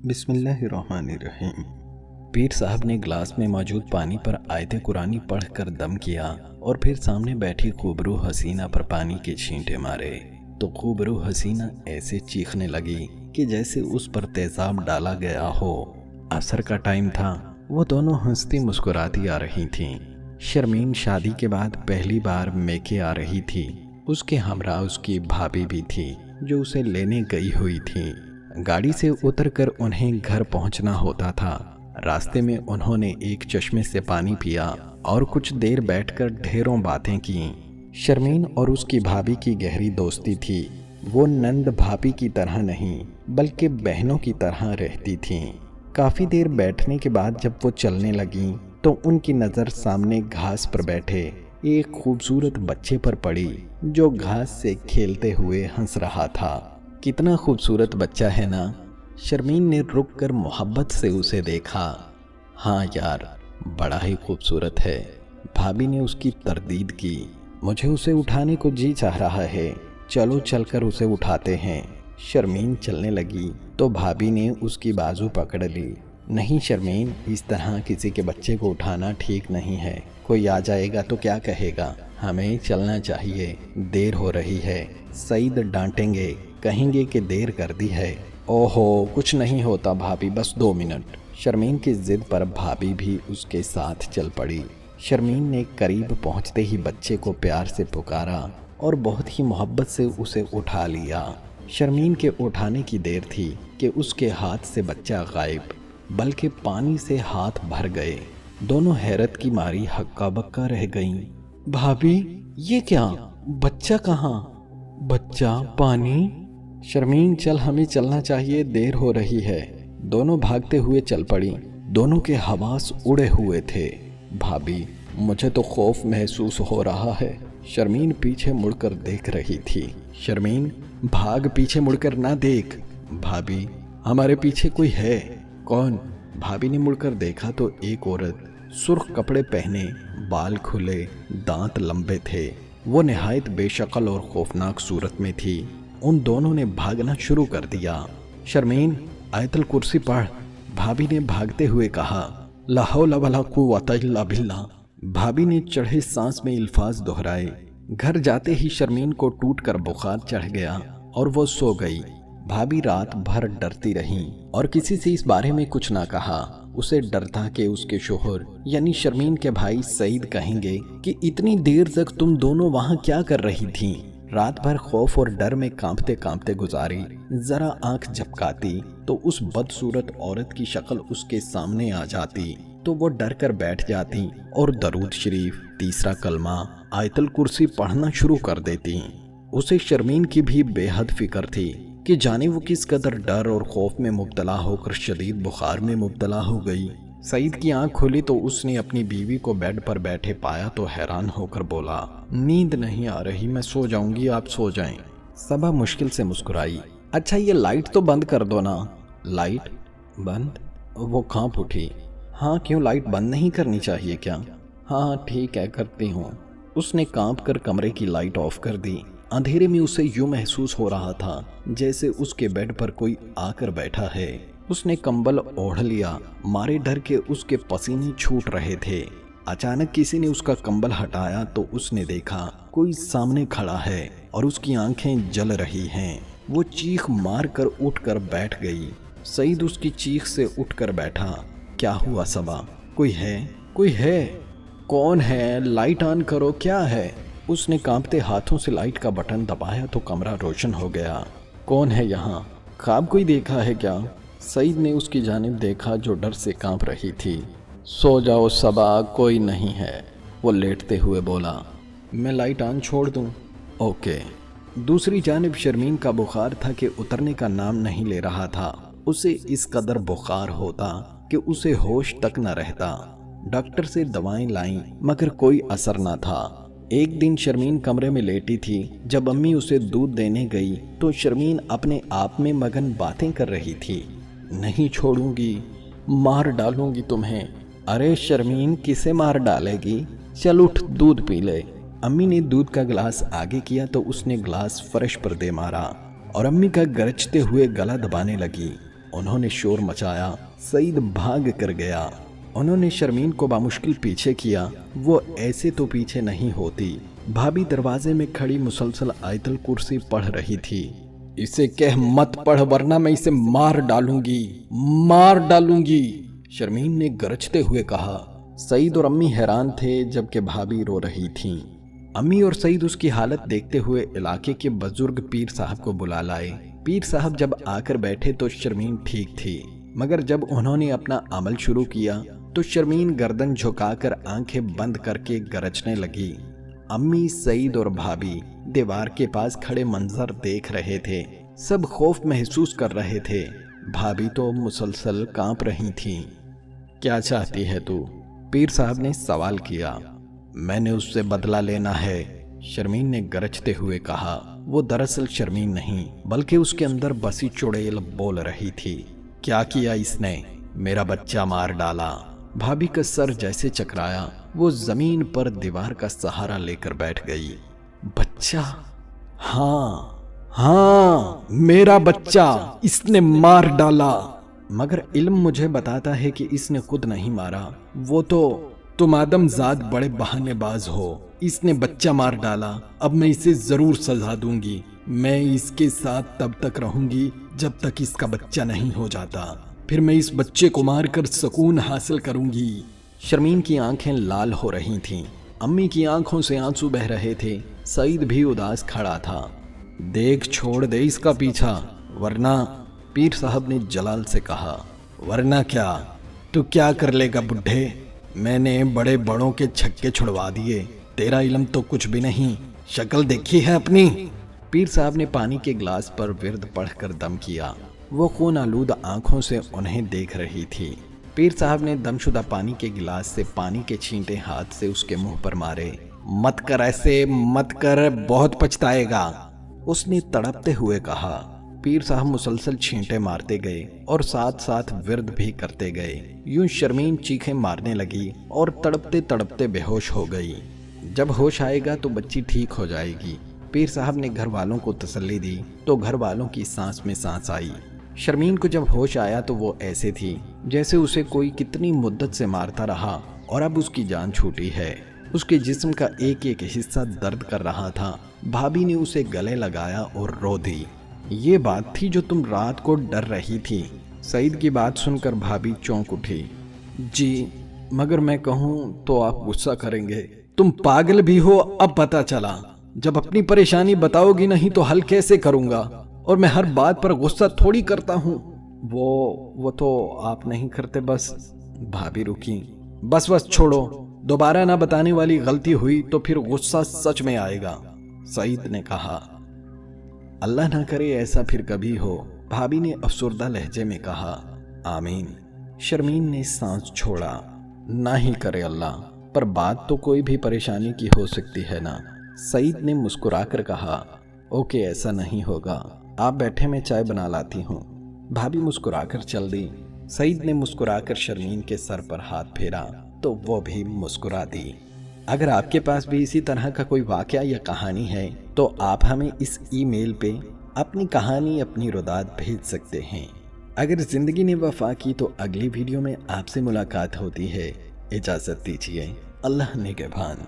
बिस्मिल्लाहिर्रहमानिर्रहीम। पीर साहब ने ग्लास में मौजूद पानी पर आयत कुरानी पढ़कर दम किया और फिर सामने बैठी खूबरू हसीना पर पानी के छींटे मारे तो खूबरू हसीना ऐसे चीखने लगी कि जैसे उस पर तेजाब डाला गया हो। असर का टाइम था। वो दोनों हंसती मुस्कुराती आ रही थीं। शर्मीन शादी के बाद पहली बार मेके आ रही थी। उसके हमरा उसकी भाभी भी थी जो उसे लेने गई हुई थी। गाड़ी से उतरकर उन्हें घर पहुंचना होता था। रास्ते में उन्होंने एक चश्मे से पानी पिया और कुछ देर बैठकर ढेरों बातें की। शर्मीन और उसकी भाभी की गहरी दोस्ती थी। वो नंद भाभी की तरह नहीं बल्कि बहनों की तरह रहती थीं। काफ़ी देर बैठने के बाद जब वो चलने लगीं तो उनकी नज़र सामने घास पर बैठे एक खूबसूरत बच्चे पर पड़ी जो घास से खेलते हुए हंस रहा था। कितना खूबसूरत बच्चा है ना। शर्मीन ने रुककर मोहब्बत से उसे देखा। हाँ यार, बड़ा ही खूबसूरत है। भाभी ने उसकी तरदीद की। मुझे उसे उठाने को जी चाह रहा है, चलो चलकर उसे उठाते हैं। शर्मीन चलने लगी तो भाभी ने उसकी बाजू पकड़ ली। नहीं शर्मीन, इस तरह किसी के बच्चे को उठाना ठीक नहीं है। कोई आ जाएगा तो क्या कहेगा। हमें चलना चाहिए, देर हो रही है। सईद डांटेंगे, कहेंगे कि देर कर दी है। ओहो, कुछ नहीं होता भाभी, बस 2 मिनट। शर्मीन की जिद पर भाभी भी उसके साथ चल पड़ी। शर्मीन ने करीब पहुंचते ही बच्चे को प्यार से पुकारा और बहुत ही मोहब्बत से उसे उठा लिया। शर्मीन के उठाने की देर थी कि उसके हाथ से बच्चा गायब, बल्कि पानी से हाथ भर गए। दोनों हैरत की मारी हक्का बक्का रह गईं। भाभी, ये क्या? बच्चा कहाँ? बच्चा? पानी? शर्मीन, चल, हमें चलना चाहिए, देर हो रही है। दोनों भागते हुए चल पड़ी। दोनों के हवास उड़े हुए थे। भाभी, मुझे तो खौफ महसूस हो रहा है। शर्मीन पीछे मुड़कर देख रही थी। शर्मीन, भाग, पीछे मुड़कर ना देख। भाभी, हमारे पीछे कोई है। कौन? भाभी ने मुड़कर देखा तो एक औरत, सुर्ख कपड़े पहने, बाल खुले, दांत लंबे थे। वो निहायत बेशक्ल और खौफनाक सूरत में थी। उन दोनों ने भागना शुरू कर दिया। शर्मीन, आयतल कुर्सी पढ़, भाभी ने भागते हुए कहा। ला हौला वला कुव्वता इल्ला बिल्लाह। भाभी ने चढ़े सांस में अल्फाज दोहराए। घर जाते ही शर्मीन को टूटकर बुखार चढ़ गया और वो सो गई। भाभी रात भर डरती रही और किसी से इस बारे में कुछ ना कहा। उसे डर था कि उसके शोहर यानी शर्मीन के भाई सईद कहेंगे कि इतनी देर तक तुम दोनों वहां क्या कर रही थीं। रात भर खौफ और डर में कांपते कांपते गुजारी। जरा आंख झपकाती तो उस बदसूरत औरत की शक्ल उसके सामने आ जाती तो वो डर कर बैठ जाती और दरूद शरीफ, तीसरा कलमा, आयतल कुर्सी पढ़ना शुरू कर देती। उसे शर्मीन की भी बेहद फिक्र थी कि जाने वो किस कदर डर और खौफ में मुब्तला होकर शदीद बुखार में मुब्तला हो गई। सईद की आंख खुली तो उसने अपनी बीवी को बेड पर बैठे पाया तो हैरान होकर बोला, नींद नहीं आ रही, मैं सो जाऊंगी, आप सो जाएं। सबा मुश्किल से मुस्कुराई। अच्छा, ये लाइट तो बंद कर दो ना। लाइट बंद? वो कांप उठी। हाँ क्यों, लाइट बंद नहीं करनी चाहिए क्या? हाँ ठीक है, करती हूँ। उसने कांप कर कमरे की लाइट ऑफ कर दी। अंधेरे में उसे यूं महसूस हो रहा था जैसे उसके बेड पर कोई आकर बैठा है। उसने कंबल ओढ़ लिया, मारे डर के उसके पसीने छूट रहे थे। अचानक किसी ने उसका कंबल हटाया तो उसने देखा कोई सामने खड़ा है और उसकी आंखें जल रही हैं। वो चीख मार कर उठकर बैठ गई। सईद उसकी चीख से उठकर बैठा। क्या हुआ सबा? कोई है? कोई है? कौन है? लाइट ऑन करो, क्या है? उसने कांपते हाथों से लाइट का बटन दबाया तो कमरा रोशन हो गया। कौन है यहाँ? ख्वाब कोई देखा है क्या? सईद ने उसकी जानिब देखा जो डर से कांप रही थी। सो जाओ सबा, कोई नहीं है, वो लेटते हुए बोला। मैं लाइट ऑन छोड़ दूं? ओके। दूसरी जानिब शर्मीन का बुखार था कि उतरने का नाम नहीं ले रहा था। उसे इस कदर बुखार होता कि उसे होश तक न रहता। डॉक्टर से दवाएं लाईं मगर कोई असर न था। एक दिन शर्मीन कमरे में लेटी थी। जब अम्मी उसे दूध देने गई तो शर्मीन अपने आप में मगन बातें कर रही थी। नहीं छोड़ूंगी, मार डालूंगी तुम्हें। अरे शर्मीन, किसे मार डालेगी? चल उठ, दूध पी ले। अम्मी ने दूध का गिलास आगे किया तो उसने गिलास फर्श पर दे मारा और अम्मी का गरजते हुए गला दबाने लगी। उन्होंने शोर मचाया। सईद भाग कर गया। उन्होंने शर्मीन को बामुश्किल पीछे किया। वो ऐसे तो पीछे नहीं होती। भाभी दरवाजे में खड़ी मुसलसल आयतल कुर्सी पढ़ रही थी। इसे कह मत पढ़ वरना मैं इसे मार डालूंगी, शर्मीन ने गरजते हुए कहा। सईद और अम्मी हैरान थे जबकि भाभी रो रही थीं। अम्मी और सईद उसकी हालत देखते हुए इलाके के बुजुर्ग पीर साहब को बुला लाए। पीर साहब जब आकर बैठे तो शर्मीन ठीक थी, मगर जब उन्होंने अपना अमल शुरू किया तो शर्मीन गर्दन झुकाकर आंखें बंद करके गरजने लगी। अम्मी, सईद और भाभी दीवार के पास खड़े मंजर देख रहे थे। सब खौफ महसूस कर रहे थे। भाभी तो मुसलसल कांप रही थीं। क्या चाहती है तू? पीर साहब ने सवाल किया। मैंने उससे बदला लेना है, शर्मीन ने गरजते हुए कहा। वो दरअसल शर्मीन नहीं बल्कि उसके अंदर बसी चुड़ैल बोल रही थी। क्या किया इसने? मेरा बच्चा मार डाला। भाभी का सर जैसे चकराया। वो जमीन पर दीवार का सहारा लेकर बैठ गई। बच्चा? हाँ, मेरा बच्चा इसने मार डाला। मगर इल्म मुझे बताता है कि इसने खुद नहीं मारा। वो तो तुम आदमजाद बड़े बहानेबाज हो। इसने बच्चा मार डाला। अब मैं इसे जरूर सजा दूंगी। मैं इसके साथ तब तक रहूंगी जब तक इसका बच्चा नहीं हो जाता। फिर मैं इस बच्चे को मारकर सुकून हासिल करूंगी। शर्मीन की आंखें लाल हो रही थीं। अम्मी की आंखों से आंसू बह रहे थे। सईद भी उदास खड़ा था। देख, छोड़ दे इसका पीछा वरना, पीर साहब ने जलाल से कहा। वरना क्या? तू क्या कर लेगा बुढ़े? मैंने बड़े बड़ों के छक्के छुड़वा दिए। तेरा इल्म तो कुछ भी नहीं। शक्ल देखी है अपनी? पीर साहब ने पानी के गिलास पर विर्द पढ़कर दम किया। वो खून आलूद आंखों से उन्हें देख रही थी। पीर साहब ने दमशुदा पानी के गिलास से पानी के छींटे हाथ से उसके मुंह पर मारे। मत कर ऐसे, मत कर, बहुत पछताएगा, उसने तड़पते हुए कहा। पीर साहब मुसलसल छींटे मारते गए और साथ साथ विर्द भी करते गए। यूं शर्मीन चीखें मारने लगी और तड़पते तड़पते बेहोश हो गई। जब होश आएगा तो बच्ची ठीक हो जाएगी। पीर साहब ने घर वालों को तसल्ली दी तो घर वालों की सांस में सांस आई। शर्मीन को जब होश आया तो वो ऐसे थी जैसे उसे कोई कितनी मुद्दत से मारता रहा और अब उसकी जान छूटी है। उसके जिस्म का एक एक हिस्सा दर्द कर रहा था। भाभी ने उसे गले लगाया और रो दी। ये बात थी जो तुम रात को डर रही थी। सईद की बात सुनकर भाभी चौंक उठी। जी, मगर मैं कहूँ तो आप गुस्सा करेंगे। तुम पागल भी हो, अब पता चला। जब अपनी परेशानी बताओगी नहीं तो हल कैसे करूँगा? और मैं हर बात पर गुस्सा थोड़ी करता हूँ। वो तो आप नहीं करते। बस, भाभी रुकी। बस छोड़ो, दोबारा ना बताने वाली गलती हुई तो फिर गुस्सा सच में आएगा, सईद ने कहा। अल्लाह ना करे ऐसा फिर कभी हो, भाभी ने अफसुर्दा लहजे में कहा। आमीन। शर्मीन ने सांस छोड़ा। ना ही करे अल्लाह, पर बात तो कोई भी परेशानी की हो सकती है ना, सईद ने मुस्कुराकर कहा। ओके, ऐसा नहीं होगा, आप बैठे, मैं चाय बना लाती हूँ। भाभी मुस्कुराकर चल दी। सईद ने मुस्कुराकर शर्मीन के सर पर हाथ फेरा तो वो भी मुस्कुरा दी। अगर आपके पास भी इसी तरह का कोई वाकया या कहानी है तो आप हमें इस ईमेल पे अपनी कहानी, अपनी रुदात भेज सकते हैं। अगर जिंदगी ने वफा की तो अगली वीडियो में आपसे मुलाकात होती है। इजाज़त दीजिए। अल्लाह निगहबान।